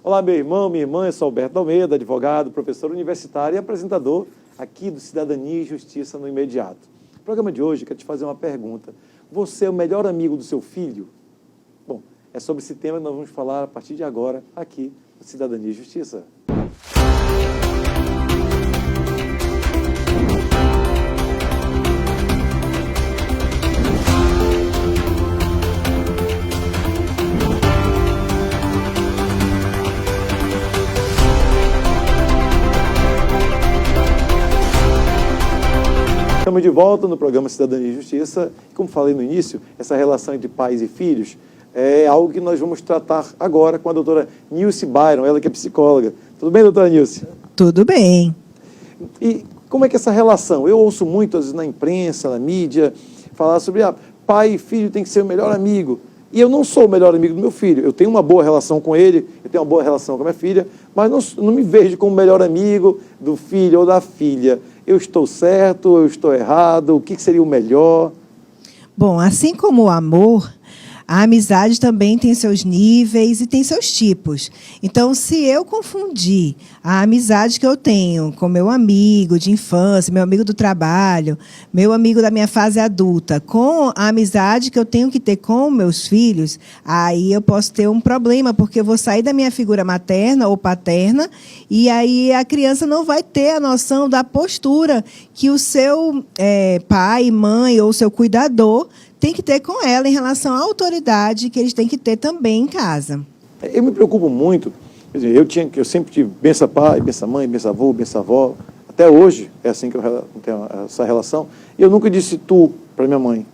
Olá, meu irmão, minha irmã, eu sou Alberto Almeida, advogado, professor universitário e apresentador aqui do Cidadania e Justiça no Imediato. No programa de hoje, eu quero te fazer uma pergunta. Você é o melhor amigo do seu filho? Bom, é sobre esse tema que nós vamos falar a partir de agora, aqui no Cidadania e Justiça. Estamos de volta no programa Cidadania e Justiça. Como falei no início, essa relação entre pais e filhos é algo que nós vamos tratar agora com a doutora Nilce Byron, ela que é psicóloga. Tudo bem, doutora Nilce? Tudo bem. E como é que é essa relação? Eu ouço muito, às vezes, na imprensa, na mídia, falar sobre pai e filho tem que ser o melhor amigo. E eu não sou o melhor amigo do meu filho. Eu tenho uma boa relação com ele, eu tenho uma boa relação com a minha filha, mas não me vejo como o melhor amigo do filho ou da filha. Eu estou certo, eu estou errado, o que seria o melhor? Bom, assim como o amor, a amizade também tem seus níveis e tem seus tipos. Então, se eu confundir a amizade que eu tenho com meu amigo de infância, meu amigo do trabalho, meu amigo da minha fase adulta, com a amizade que eu tenho que ter com meus filhos, aí eu posso ter um problema, porque eu vou sair da minha figura materna ou paterna, e aí a criança não vai ter a noção da postura que o seu pai, mãe ou seu cuidador tem que ter com ela em relação à autoridade que eles têm que ter também em casa. Eu me preocupo muito, quer dizer, eu sempre tive benção pai, benção mãe, benção avô, benção avó, até hoje é assim que eu tenho essa relação, e eu nunca disse tu para minha mãe.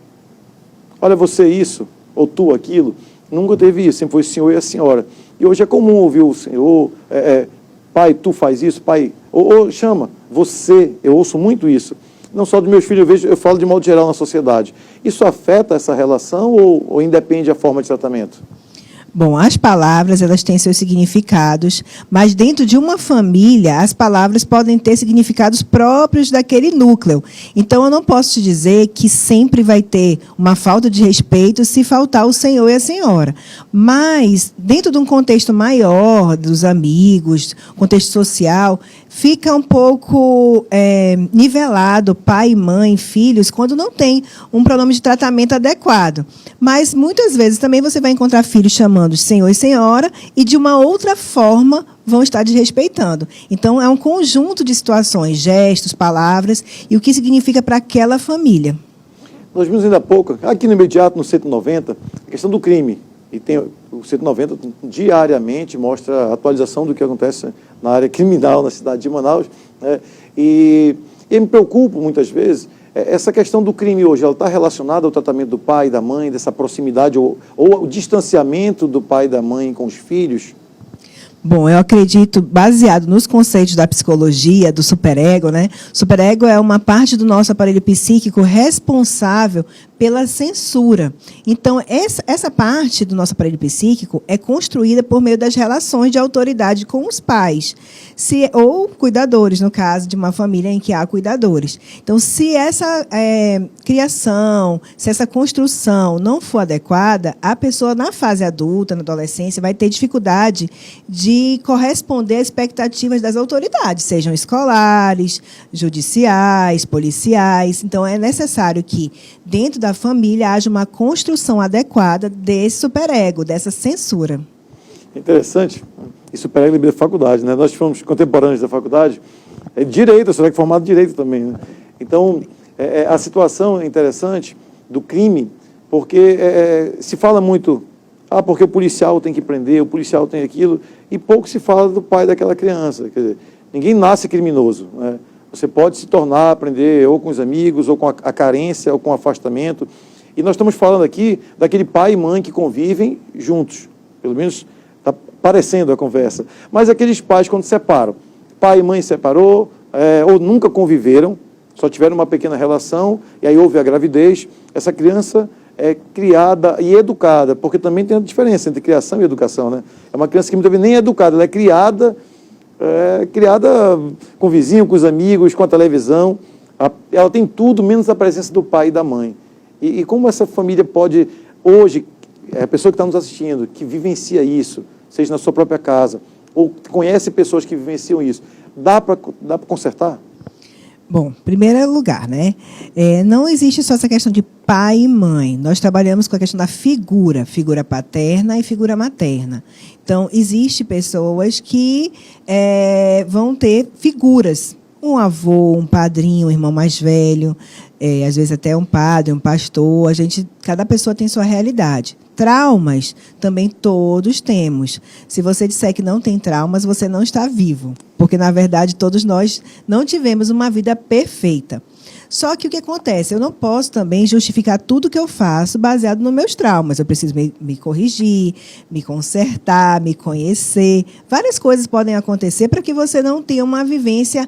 Olha, você isso, ou tu aquilo, nunca teve isso, sempre foi o senhor e a senhora. E hoje é comum ouvir o senhor, pai, tu faz isso, pai, ou chama, você, eu ouço muito isso. Não só dos meus filhos, eu falo de modo geral na sociedade. Isso afeta essa relação ou independe da forma de tratamento? Bom, as palavras, elas têm seus significados, mas dentro de uma família, as palavras podem ter significados próprios daquele núcleo. Então, eu não posso te dizer que sempre vai ter uma falta de respeito se faltar o senhor e a senhora. Mas, dentro de um contexto maior, dos amigos, contexto social, fica um pouco nivelado pai, mãe, filhos, quando não tem um pronome de tratamento adequado. Mas, muitas vezes, também você vai encontrar filhos chamando de senhor e senhora e, de uma outra forma, vão estar desrespeitando. Então, é um conjunto de situações, gestos, palavras e o que significa para aquela família. Nós vimos ainda há pouco, aqui no Imediato, no 190, a questão do crime. E tem o 190 diariamente mostra a atualização do que acontece na área criminal na cidade de Manaus, né? E eu me preocupo muitas vezes, essa questão do crime hoje, ela está relacionada ao tratamento do pai e da mãe, dessa proximidade ou o distanciamento do pai e da mãe com os filhos? Bom, eu acredito, baseado nos conceitos da psicologia, do superego, né? Superego é uma parte do nosso aparelho psíquico responsável pela censura. Então, essa parte do nosso aparelho psíquico é construída por meio das relações de autoridade com os pais, ou cuidadores, no caso de uma família em que há cuidadores. Então, se essa criação, se essa construção não for adequada, a pessoa na fase adulta, na adolescência, vai ter dificuldade de corresponder às expectativas das autoridades, sejam escolares, judiciais, policiais. Então, é necessário que, dentro da família, haja uma construção adequada desse superego, dessa censura. Interessante. E superego da faculdade, né? Nós fomos contemporâneos da faculdade, direito, eu sou formado em direito também, né? Então, a situação é interessante do crime, porque se fala muito, porque o policial tem que prender, o policial tem aquilo, e pouco se fala do pai daquela criança. Quer dizer, ninguém nasce criminoso, né? Você pode se tornar, aprender ou com os amigos, ou com a carência, ou com o afastamento. E nós estamos falando aqui daquele pai e mãe que convivem juntos. Pelo menos está parecendo a conversa. Mas aqueles pais, quando separam, pai e mãe separou, ou nunca conviveram, só tiveram uma pequena relação, e aí houve a gravidez, essa criança é criada e educada, porque também tem a diferença entre criação e educação, né? É uma criança que muitas vezes nem é educada, ela é criada com o vizinho, com os amigos, com a televisão. Ela tem tudo menos a presença do pai e da mãe. E como essa família pode, hoje, a pessoa que está nos assistindo, que vivencia isso, seja na sua própria casa, ou conhece pessoas que vivenciam isso. Dá para consertar? Bom, em primeiro lugar, né? Não existe só essa questão de pai e mãe. Nós trabalhamos com a questão da figura paterna e figura materna. Então, existem pessoas que vão ter figuras. Um avô, um padrinho, um irmão mais velho, às vezes até um padre, um pastor. Cada pessoa tem sua realidade. Traumas também todos temos. Se você disser que não tem traumas, você não está vivo. Porque, na verdade, todos nós não tivemos uma vida perfeita. Só que o que acontece? Eu não posso também justificar tudo que eu faço baseado nos meus traumas. Eu preciso me corrigir, me consertar, me conhecer. Várias coisas podem acontecer para que você não tenha uma vivência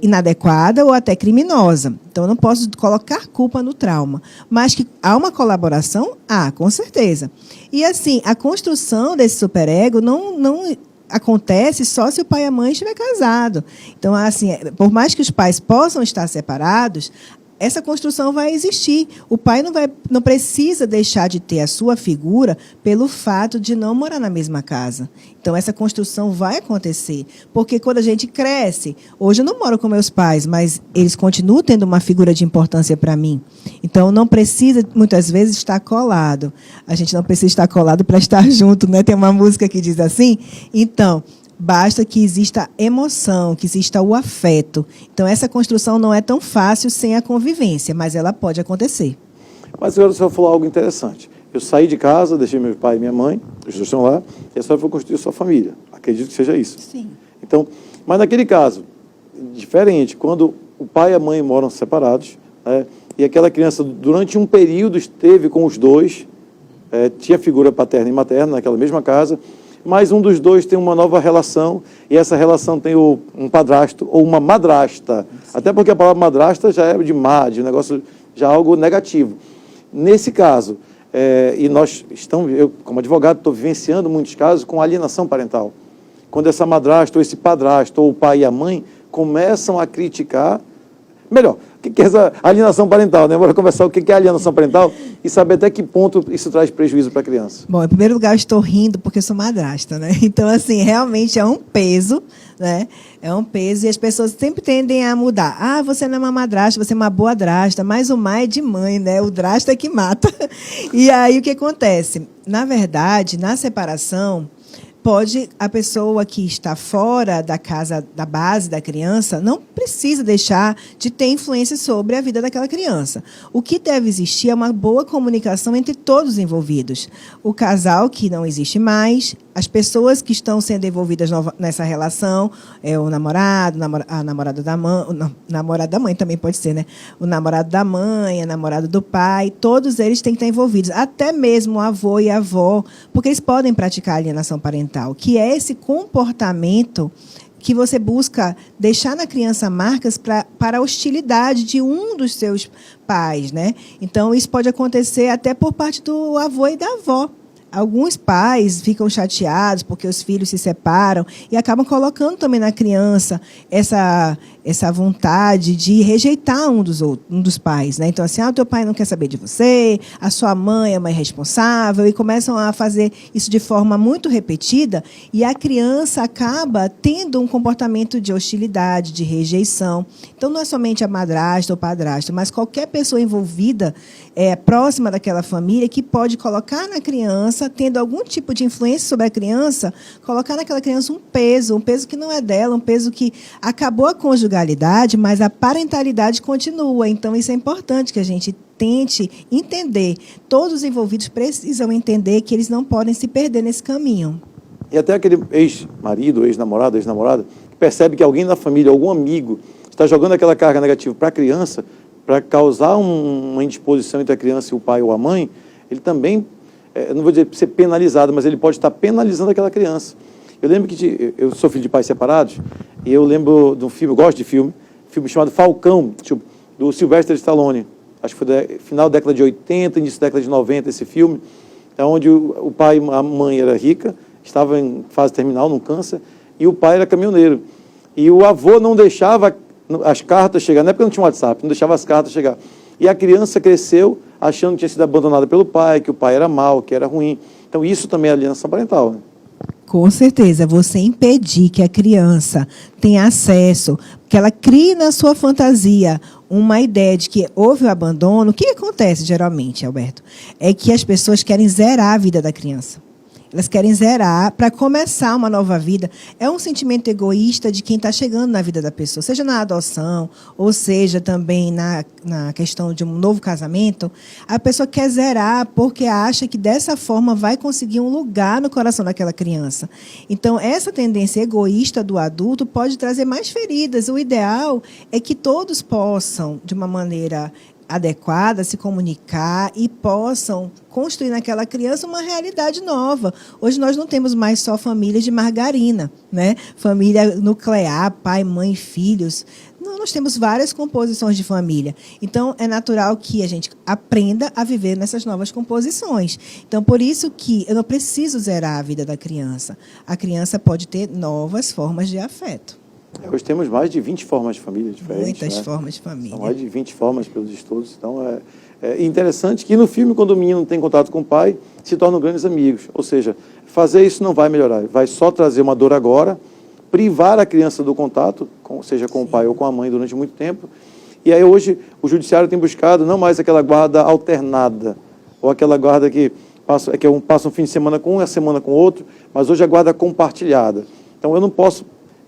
inadequada ou até criminosa. Então, eu não posso colocar culpa no trauma. Mas que há uma colaboração? Há, com certeza. E, assim, a construção desse superego não acontece só se o pai e a mãe estiver casado. Então, assim, por mais que os pais possam estar separados, essa construção vai existir. O pai não precisa deixar de ter a sua figura pelo fato de não morar na mesma casa. Então, essa construção vai acontecer. Porque quando a gente cresce, hoje eu não moro com meus pais, mas eles continuam tendo uma figura de importância para mim. Então, não precisa, muitas vezes, estar colado. A gente não precisa estar colado para estar junto, né? Tem uma música que diz assim. Então, basta que exista emoção, que exista o afeto. Então, essa construção não é tão fácil sem a convivência, mas ela pode acontecer. Mas agora o senhor falou algo interessante. Eu saí de casa, deixei meu pai e minha mãe, os dois estão lá, e a senhora foi construir sua família. Acredito que seja isso. Sim. Então, mas naquele caso, diferente, quando o pai e a mãe moram separados, né, e aquela criança, durante um período, esteve com os dois, tinha figura paterna e materna naquela mesma casa, mas um dos dois tem uma nova relação, e essa relação tem um padrasto ou uma madrasta. Sim. Até porque a palavra madrasta já é de um negócio, já algo negativo. Nesse caso, e eu, como advogado, estou vivenciando muitos casos com alienação parental. Quando essa madrasta ou esse padrasto, ou o pai e a mãe, começam a criticar. Melhor, o que é essa alienação parental, né? Bora conversar o que é alienação parental e saber até que ponto isso traz prejuízo para a criança. Bom, em primeiro lugar, eu estou rindo porque eu sou madrasta, né? Então, assim, realmente é um peso, né? É um peso e as pessoas sempre tendem a mudar. Ah, você não é uma madrasta, você é uma boa drasta, mas o mar é de mãe, né? O drasta é que mata. E aí, o que acontece? Na verdade, na separação, pode a pessoa que está fora da casa, da base da criança, não precisa deixar de ter influência sobre a vida daquela criança. O que deve existir é uma boa comunicação entre todos os envolvidos. O casal que não existe mais, as pessoas que estão sendo envolvidas nessa relação, o namorado, a namorada da mãe, namorado da mãe também pode ser, né? O namorado da mãe, a namorada do pai, todos eles têm que estar envolvidos, até mesmo o avô e a avó, porque eles podem praticar alienação parental, que é esse comportamento que você busca deixar na criança marcas para a hostilidade de um dos seus pais, né? Então, isso pode acontecer até por parte do avô e da avó. Alguns pais ficam chateados porque os filhos se separam e acabam colocando também na criança essa vontade de rejeitar um dos pais, né? Então, assim, o teu pai não quer saber de você, a sua mãe é uma irresponsável, e começam a fazer isso de forma muito repetida, e a criança acaba tendo um comportamento de hostilidade, de rejeição. Então, não é somente a madrasta ou padrasto, mas qualquer pessoa envolvida próxima daquela família que pode colocar na criança, tendo algum tipo de influência sobre a criança, colocar naquela criança um peso que não é dela, um peso que acabou a conjugalidade, mas a parentalidade continua. Então, isso é importante que a gente tente entender. Todos os envolvidos precisam entender que eles não podem se perder nesse caminho. E até aquele ex-marido, ex-namorado, ex-namorada, que percebe que alguém na família, algum amigo, está jogando aquela carga negativa para a criança, para causar uma indisposição entre a criança e o pai ou a mãe, ele também, não vou dizer ser penalizado, mas ele pode estar penalizando aquela criança. Eu lembro que eu sou filho de pais separados, e eu lembro de um filme, eu gosto de filme chamado Falcão, do Sylvester Stallone. Acho que foi final da década de 80, início da década de 90, esse filme, onde o pai e a mãe era rica, estava em fase terminal, num câncer, e o pai era caminhoneiro. E o avô não deixava as cartas chegar, não é porque não tinha WhatsApp, não deixava as cartas chegar. E a criança cresceu achando que tinha sido abandonada pelo pai, que o pai era mau, que era ruim. Então, isso também é alienação parental, né? Com certeza, você impedir que a criança tenha acesso, que ela crie na sua fantasia uma ideia de que houve o abandono, o que acontece geralmente, Alberto? É que as pessoas querem zerar a vida da criança. Elas querem zerar para começar uma nova vida. É um sentimento egoísta de quem está chegando na vida da pessoa, seja na adoção, ou seja também na questão de um novo casamento. A pessoa quer zerar porque acha que dessa forma vai conseguir um lugar no coração daquela criança. Então, essa tendência egoísta do adulto pode trazer mais feridas. O ideal é que todos possam, de uma maneira adequada, se comunicar e possam construir naquela criança uma realidade nova. Hoje nós não temos mais só famílias de margarina, né? Família nuclear, pai, mãe, filhos. Não, nós temos várias composições de família. Então, é natural que a gente aprenda a viver nessas novas composições. Então, por isso que eu não preciso zerar a vida da criança. A criança pode ter novas formas de afeto. Hoje temos mais de 20 formas de família diferentes. Muitas, né? formas de família. São mais de 20 formas pelos estudos. Então, é interessante que no filme, quando o menino não tem contato com o pai, se tornam grandes amigos. Ou seja, fazer isso não vai melhorar. Vai só trazer uma dor agora, privar a criança do contato, seja com o pai ou com a mãe, durante muito tempo. E aí hoje o judiciário tem buscado não mais aquela guarda alternada, ou aquela guarda que passa um fim de semana com um e a semana com outro, mas hoje é guarda compartilhada. Então eu não posso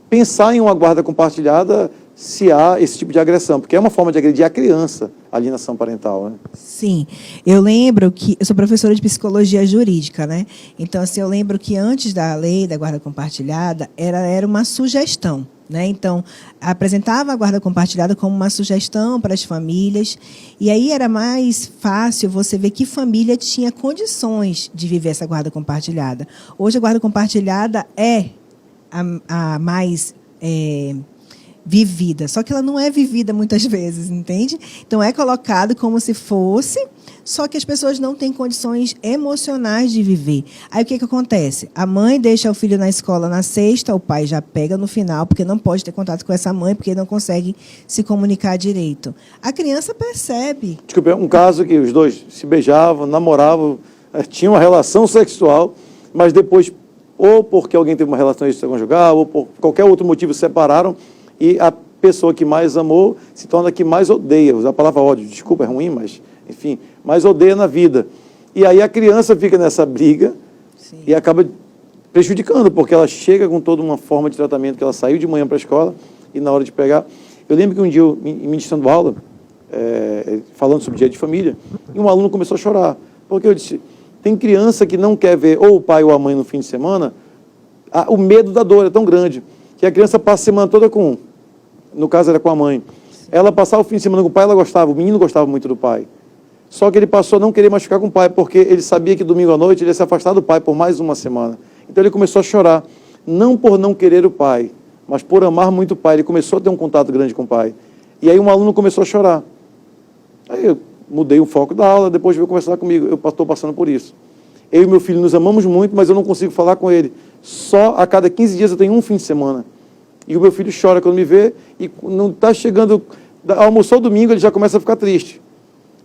pensar em uma guarda compartilhada se há esse tipo de agressão, porque é uma forma de agredir a criança, a alienação parental, né? Sim, eu lembro que eu sou professora de psicologia jurídica, né? Então, assim, eu lembro que antes da lei da guarda compartilhada era uma sugestão, né? Então, apresentava a guarda compartilhada como uma sugestão para as famílias, e aí era mais fácil você ver que família tinha condições de viver essa guarda compartilhada. Hoje a guarda compartilhada é a mais vivida, só que ela não é vivida muitas vezes, entende? Então é colocado como se fosse, só que as pessoas não têm condições emocionais de viver. Aí o que acontece? A mãe deixa o filho na escola na sexta, o pai já pega no final, porque não pode ter contato com essa mãe, porque não consegue se comunicar direito. A criança percebe. Desculpa, um caso que os dois se beijavam, namoravam, tinham uma relação sexual, mas depois, ou porque alguém teve uma relação extraconjugal, ou por qualquer outro motivo se separaram, e a pessoa que mais amou se torna a que mais odeia. Usar a palavra ódio, desculpa, é ruim, mas, enfim, mais odeia na vida. E aí a criança fica nessa briga. Sim. E acaba prejudicando, porque ela chega com toda uma forma de tratamento, que ela saiu de manhã para a escola, e na hora de pegar... Eu lembro que um dia, eu, ministrando aula, falando sobre dia de família, e um aluno começou a chorar, porque eu disse... Tem criança que não quer ver ou o pai ou a mãe no fim de semana, o medo da dor é tão grande, que a criança passa a semana toda com um. No caso era com a mãe. Ela passava o fim de semana com o pai, ela gostava, o menino gostava muito do pai. Só que ele passou a não querer mais ficar com o pai, porque ele sabia que domingo à noite ele ia se afastar do pai por mais uma semana. Então ele começou a chorar, não por não querer o pai, mas por amar muito o pai. Ele começou a ter um contato grande com o pai. E aí um aluno começou a chorar. Aí eu mudei o foco da aula, depois veio conversar comigo. Eu estou passando por isso. Eu e meu filho nos amamos muito, mas eu não consigo falar com ele. Só a cada 15 dias eu tenho um fim de semana. E o meu filho chora quando me vê, e não está chegando... Almoçou domingo, ele já começa a ficar triste.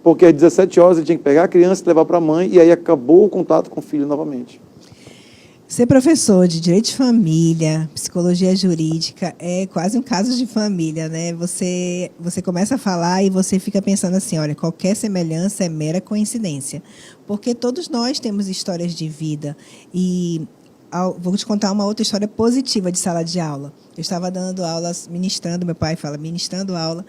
Porque às 17 horas ele tinha que pegar a criança e levar para a mãe, e aí acabou o contato com o filho novamente. Ser professor de direito de família, psicologia jurídica, é quase um caso de família, né? Você começa a falar e você fica pensando assim, olha, qualquer semelhança é mera coincidência. Porque todos nós temos histórias de vida. E vou te contar uma outra história positiva de sala de aula. Eu estava dando aulas, ministrando, meu pai fala, ministrando aula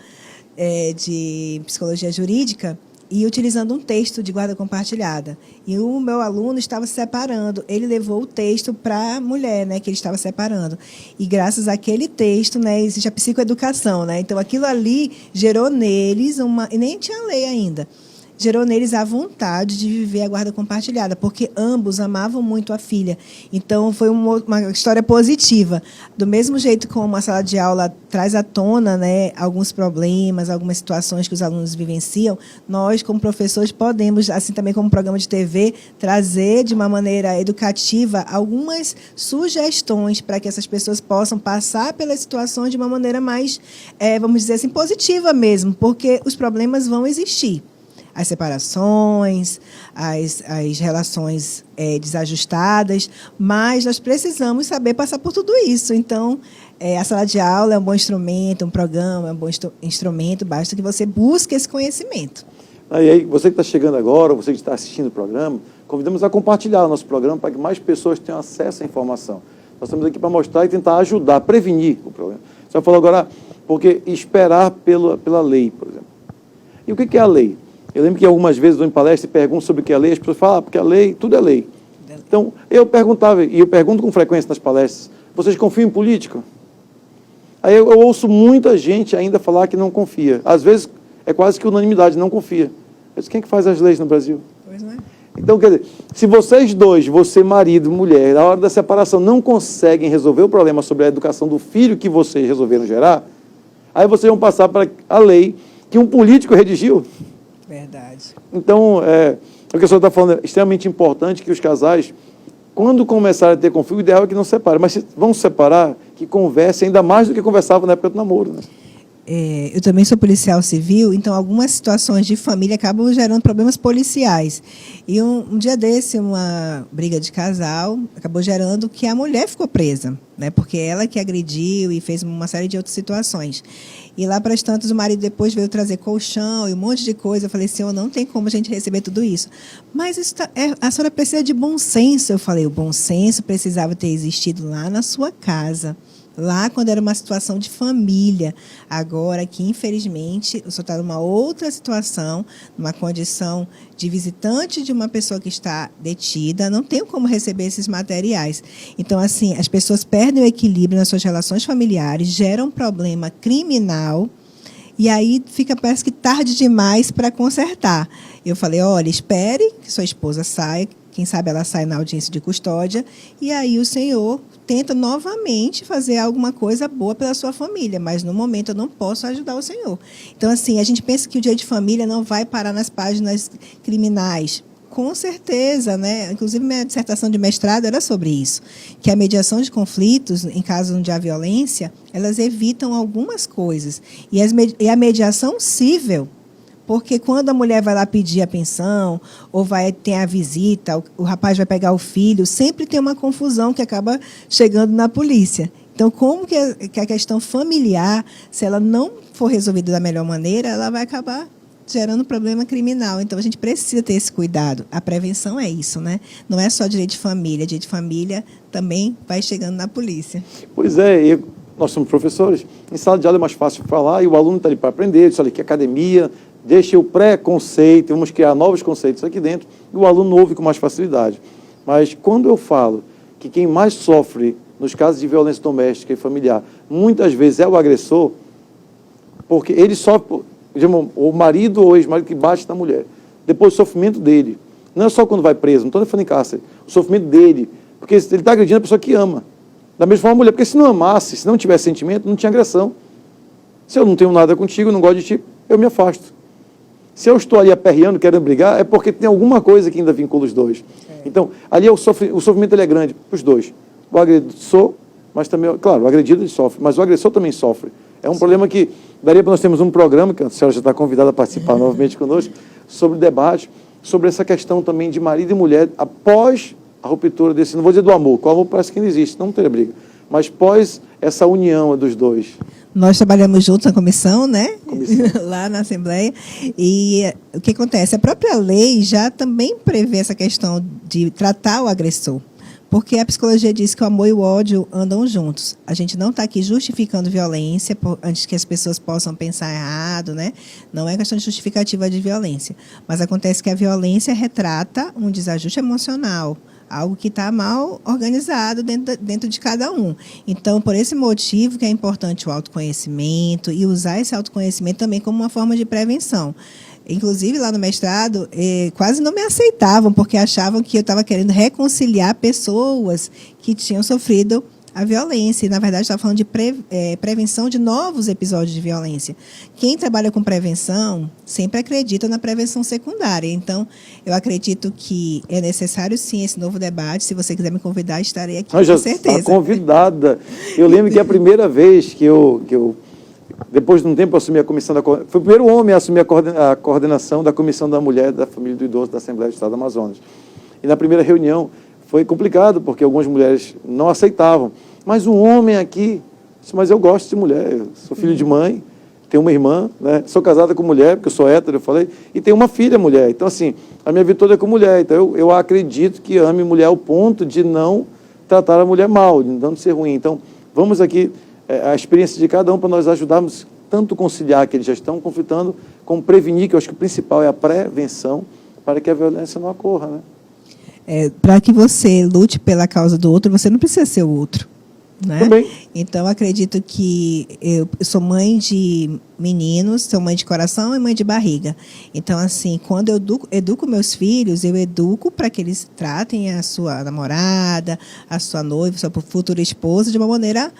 de psicologia jurídica, e utilizando um texto de guarda compartilhada. E o meu aluno estava se separando. Ele levou o texto para a mulher, né, que ele estava separando. E graças àquele texto, né, existe a psicoeducação, né? Então aquilo ali gerou neles e nem tinha lei ainda. Gerou neles a vontade de viver a guarda compartilhada, porque ambos amavam muito a filha. Então, foi uma história positiva. Do mesmo jeito como a sala de aula traz à tona, né, alguns problemas, algumas situações que os alunos vivenciam, nós, como professores, podemos, assim também como programa de TV, trazer de uma maneira educativa algumas sugestões para que essas pessoas possam passar pelas situações de uma maneira mais, vamos dizer assim, positiva mesmo, porque os problemas vão existir. as separações, as relações desajustadas, mas nós precisamos saber passar por tudo isso. Então, a sala de aula é um bom instrumento, um programa é um bom instrumento, basta que você busque esse conhecimento. E aí, você que está chegando agora, você que está assistindo o programa, convidamos a compartilhar o nosso programa para que mais pessoas tenham acesso à informação. Nós estamos aqui para mostrar e tentar ajudar, prevenir o problema. Você vai falar agora, porque esperar pela lei, por exemplo. E o que é a lei? Eu lembro que algumas vezes eu em palestra e pergunto sobre o que é a lei, as pessoas falam, porque a lei, tudo é lei. Então, eu perguntava, e eu pergunto com frequência nas palestras, vocês confiam em política? Aí eu ouço muita gente ainda falar que não confia. Às vezes, é quase que unanimidade, não confia. Mas quem é que faz as leis no Brasil? Pois não é. Então, quer dizer, se vocês dois, você marido e mulher, na hora da separação não conseguem resolver o problema sobre a educação do filho que vocês resolveram gerar, aí vocês vão passar para a lei que um político redigiu. Verdade. Então, o que a senhora está falando é extremamente importante que os casais, quando começarem a ter conflito, o ideal é que não separem. Mas se vão separar, que conversem ainda mais do que conversavam na época do namoro, né? Eu também sou policial civil, então algumas situações de família acabam gerando problemas policiais. E um dia desse, uma briga de casal acabou gerando que a mulher ficou presa, né? Porque ela que agrediu e fez uma série de outras situações. E lá para as tantas, o marido depois veio trazer colchão e um monte de coisa. Eu falei, senhor, não tem como a gente receber tudo isso. Mas a senhora precisa de bom senso. Eu falei, o bom senso precisava ter existido lá na sua casa. Lá, quando era uma situação de família. Agora, que infelizmente, o senhor está numa outra situação, numa condição de visitante de uma pessoa que está detida, não tem como receber esses materiais. Então, assim, as pessoas perdem o equilíbrio nas suas relações familiares, geram um problema criminal, e aí parece que tarde demais para consertar. Eu falei, olha, espere que sua esposa saia, quem sabe ela sai na audiência de custódia, e aí o senhor tenta novamente fazer alguma coisa boa pela sua família, mas no momento eu não posso ajudar o senhor. Então, assim, a gente pensa que o Dia de Família não vai parar nas páginas criminais. Com certeza, né? Inclusive, minha dissertação de mestrado era sobre isso, que a mediação de conflitos, em caso onde há violência, elas evitam algumas coisas. E a mediação cível, porque quando a mulher vai lá pedir a pensão, ou vai ter a visita, o rapaz vai pegar o filho, sempre tem uma confusão que acaba chegando na polícia. Então, como que a questão familiar, se ela não for resolvida da melhor maneira, ela vai acabar gerando problema criminal. Então, a gente precisa ter esse cuidado. A prevenção é isso, né? Não é só direito de família também vai chegando na polícia. Pois é, nós somos professores, em sala de aula é mais fácil falar, e o aluno está ali para aprender, isso ali que é academia, deixa o pré-conceito, vamos criar novos conceitos aqui dentro, e o aluno ouve com mais facilidade. Mas quando eu falo que quem mais sofre nos casos de violência doméstica e familiar, muitas vezes é o agressor, porque ele sofre, o marido ou ex-marido que bate na mulher, depois o sofrimento dele, não é só quando vai preso, não estou nem falando em cárcere, o sofrimento dele, porque ele está agredindo a pessoa que ama. Da mesma forma a mulher, porque se não amasse, se não tivesse sentimento, não tinha agressão. Se eu não tenho nada contigo, não gosto de ti, eu me afasto. Se eu estou ali aperreando, querendo brigar, é porque tem alguma coisa que ainda vincula os dois. Então, ali o sofrimento ele é grande, os dois. O agressor, mas também, claro, o agredido ele sofre, mas o agressor também sofre. É um problema que daria para nós termos um programa, que a senhora já está convidada a participar novamente conosco, sobre debate, sobre essa questão também de marido e mulher após a ruptura desse, não vou dizer do amor, porque o amor parece que não existe, não teria briga, mas pós essa união dos dois. Nós trabalhamos juntos na comissão, né? Lá na Assembleia. E o que acontece? A própria lei já também prevê essa questão de tratar o agressor. Porque a psicologia diz que o amor e o ódio andam juntos. A gente não está aqui justificando violência, antes que as pessoas possam pensar errado, né? Não é questão de justificativa de violência. Mas acontece que a violência retrata um desajuste emocional, algo que está mal organizado dentro de cada um. Então, por esse motivo que é importante o autoconhecimento e usar esse autoconhecimento também como uma forma de prevenção. Inclusive, lá no mestrado, quase não me aceitavam, porque achavam que eu estava querendo reconciliar pessoas que tinham sofrido a violência. E, na verdade, estava falando de prevenção de novos episódios de violência. Quem trabalha com prevenção sempre acredita na prevenção secundária. Então, eu acredito que é necessário, sim, esse novo debate. Se você quiser me convidar, estarei aqui, com certeza. Está convidada. Eu lembro que a primeira vez que eu Depois de um tempo, eu assumi a comissão da... Fui o primeiro homem a assumir a coordenação da Comissão da Mulher, da Família e do Idoso da Assembleia do Estado do Amazonas. E na primeira reunião foi complicado, porque algumas mulheres não aceitavam. Mas um homem aqui, disse, mas eu gosto de mulher, eu sou filho de mãe, tenho uma irmã, né? Sou casada com mulher, porque eu sou hétero, eu falei, e tenho uma filha mulher. Então, assim, a minha vida toda é com mulher. Então, eu acredito que ame mulher ao ponto de não tratar a mulher mal, de não ser ruim. Então, vamos aqui, a experiência de cada um para nós ajudarmos tanto conciliar que eles já estão conflitando, como prevenir, que eu acho que o principal é a prevenção, para que a violência não ocorra, né? Para que você lute pela causa do outro, você não precisa ser o outro. Né? Também. Então, acredito que eu sou mãe de meninos, sou mãe de coração e mãe de barriga. Então, assim, quando eu educo meus filhos, eu educo para que eles tratem a sua namorada, a sua noiva, a sua futura esposa de uma maneira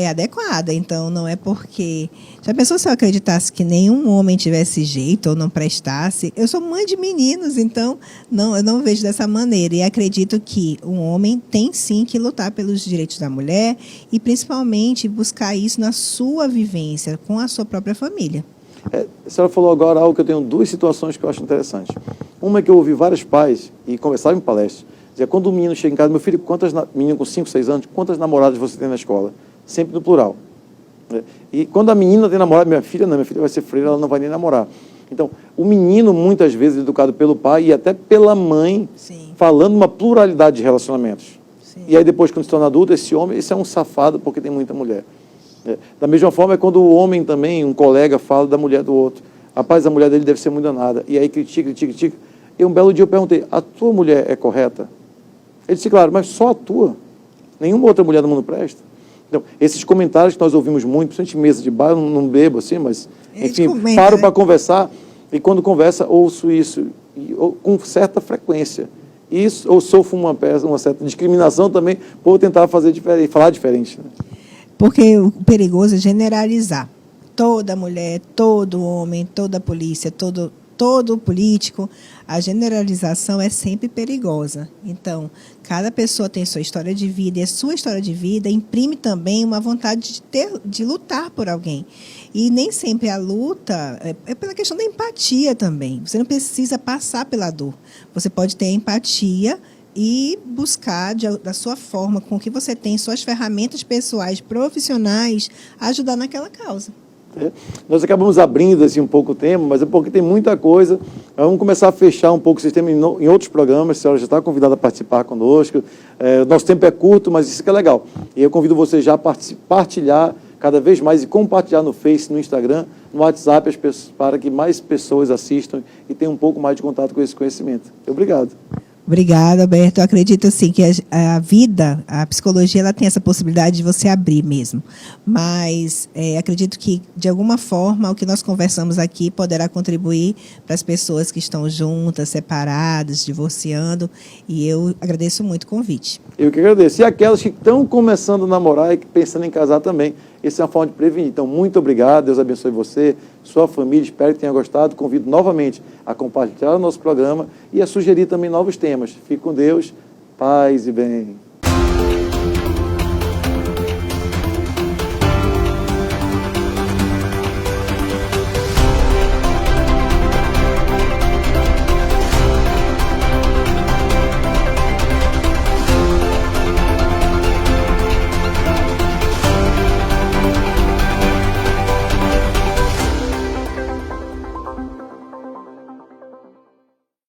adequada. Então, não é porque... Já pensou se eu acreditasse que nenhum homem tivesse jeito ou não prestasse? Eu sou mãe de meninos, então eu não vejo dessa maneira. E acredito que um homem tem, sim, que lutar pelos direitos da mulher e, principalmente, buscar isso na sua vivência, com a sua própria família. A senhora falou agora algo que eu tenho duas situações que eu acho interessante. Uma é que eu ouvi vários pais, e conversava em palestras, dizia, quando um menino chega em casa, meu filho, menino com 5, 6 anos, quantas namoradas você tem na escola? Sempre no plural. E quando a menina tem namorado, minha filha vai ser freira, ela não vai nem namorar. Então, o menino, muitas vezes, educado pelo pai e até pela mãe, sim, falando uma pluralidade de relacionamentos. Sim. E aí, depois, quando se torna adulto, esse é um safado porque tem muita mulher. Da mesma forma, é quando o homem também, um colega, fala da mulher do outro. Rapaz, a mulher dele deve ser muito danada. E aí, critica. E um belo dia eu perguntei, a tua mulher é correta? Ele disse, claro, mas só a tua. Nenhuma outra mulher do mundo presta. Então, esses comentários que nós ouvimos muito, principalmente em mesa de bar, eu não bebo assim, mas, enfim, paro para conversar, e quando conversa, ouço isso, com certa frequência. Isso, ou sofro uma certa discriminação também, por tentar fazer diferente, falar diferente. Né? Porque o perigoso é generalizar. Toda mulher, todo homem, toda polícia, todo político, a generalização é sempre perigosa. Então, cada pessoa tem sua história de vida, e a sua história de vida imprime também uma vontade de lutar por alguém. E nem sempre a luta é pela questão da empatia também. Você não precisa passar pela dor. Você pode ter empatia e buscar, da sua forma, com o que você tem, suas ferramentas pessoais, profissionais, ajudar naquela causa. Nós acabamos abrindo assim, um pouco o tema, mas é porque tem muita coisa. Vamos começar a fechar um pouco o sistema em outros programas. A senhora já está convidada a participar conosco. Nosso tempo é curto, mas isso que é legal. E eu convido você já a partilhar cada vez mais e compartilhar no Face, no Instagram, no WhatsApp, para que mais pessoas assistam e tenham um pouco mais de contato com esse conhecimento. Obrigado. Obrigada, Alberto. Eu acredito assim, que a vida, a psicologia, ela tem essa possibilidade de você abrir mesmo. Mas acredito que, de alguma forma, o que nós conversamos aqui poderá contribuir para as pessoas que estão juntas, separadas, divorciando. E eu agradeço muito o convite. Eu que agradeço. E aquelas que estão começando a namorar e pensando em casar também. Essa é uma forma de prevenir. Então, muito obrigado. Deus abençoe você, sua família. Espero que tenha gostado. Convido novamente a compartilhar o nosso programa e a sugerir também novos temas. Fique com Deus. Paz e bem.